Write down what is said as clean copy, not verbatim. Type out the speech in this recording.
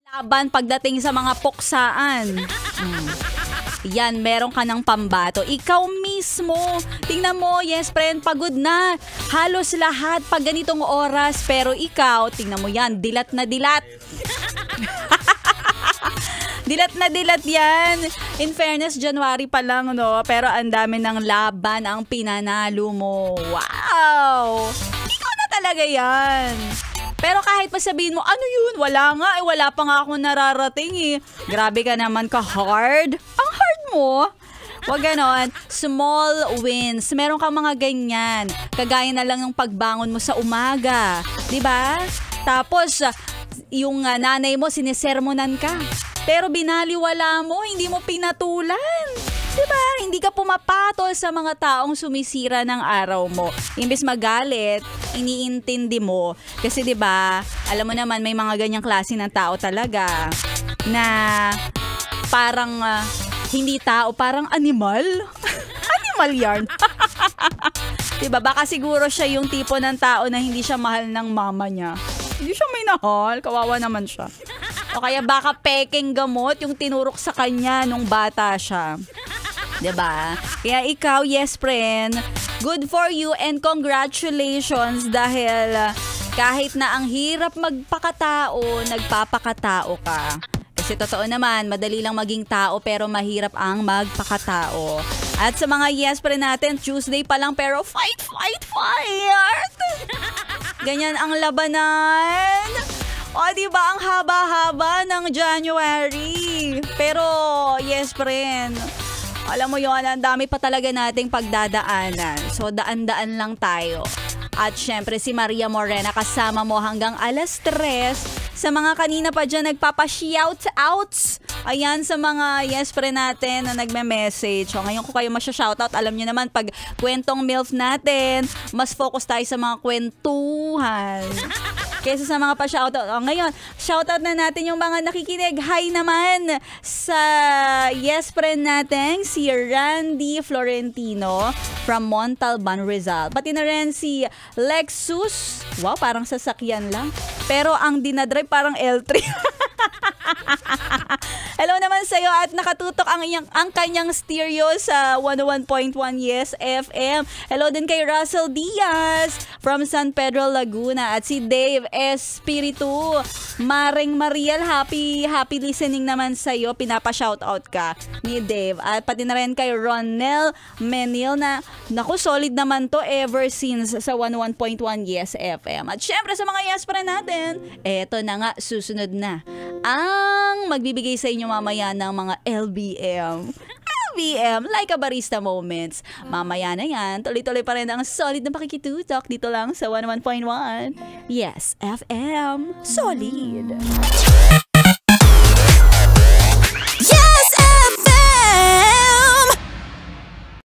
laban pagdating sa mga puksaan. Yan, meron ka ng pambato. Ikaw mismo, tingnan mo, yes friend, pagod na. Halos lahat pag ganitong oras. Pero ikaw, tingnan mo yan, dilat na dilat. Dilat na dilat yan. In fairness, January pa lang, no? Pero ang dami ng laban ang pinanalo mo. Wow! Ikaw na talaga yan. Pero kahit pa sabihin mo, ano yun? Wala nga, wala pa nga ako nararating eh. Grabe ka naman ka-hard. Ang hard mo. Wag ganon. Small wins. Meron kang mga ganyan. Kagaya na lang ng pagbangon mo sa umaga. Diba? Tapos, yung nanay mo, sinisermonan ka. Pero binaliwala mo, hindi mo pinatulan. Diba? Hindi ka pumapatol sa mga taong sumisira ng araw mo. Imbes magalit, iniintindi mo. Kasi diba, alam mo naman may mga ganyang klase ng tao talaga na parang hindi tao, parang animal. Animal yarn. Diba? Baka siguro siya yung tipo ng tao na hindi siya mahal ng mama niya. Hindi siya may nahal. Kawawa naman siya. O kaya baka peking gamot yung tinurok sa kanya nung bata siya. Diba? Kaya ikaw, yes friend, good for you and congratulations dahil kahit na ang hirap magpakatao, nagpapakatao ka. Kasi totoo naman, madali lang maging tao pero mahirap ang magpakatao. At sa mga yes friend natin, Tuesday pa lang pero fight, fight, fight! Ganyan ang labanan. O, diba ang haba-haba ng January? Pero, yes friend, alam mo yon, ang dami pa talaga nating pagdadaanan. So, daan-daan lang tayo. At syempre, si Maria Morena kasama mo hanggang alas 3. Sa mga kanina pa dyan nagpapa-shoutouts. Ayan, sa mga yes friend natin na nagme-message. So, ngayon ko kayo masya-shoutout. Alam nyo naman, pag kwentong MILF natin, mas focus tayo sa mga kwentuhan. Kesa sa mga pa-shoutout. O, ngayon, shoutout na natin yung mga nakikinig. Hi naman sa yes friend natin, si Randy Florentino from Montalban, Rizal. Pati na rin si Lexus. Wow, parang sasakyan lang. Pero ang dinadrive parang L3. Hello naman sa'yo at nakatutok ang kanyang stereo sa 101.1 Yes FM. Hello din kay Russell Diaz from San Pedro, Laguna. At si Dave Espiritu. Maring Mariel, happy listening naman sa'yo. Pinapa-shoutout ka ni Dave. At pati na rin kay Ronel Menil na, naku, solid naman to ever since sa 101.1 Yes FM. At syempre sa mga yes pa natin, eto na nga, susunod na ang magbibigay sa inyo mamaya ng mga LBM. LBM, like a barista moments. Mamaya na yan, tuloy-tuloy pa rin ang solid na pakikitutok dito lang sa 101.1 Yes FM. Solid.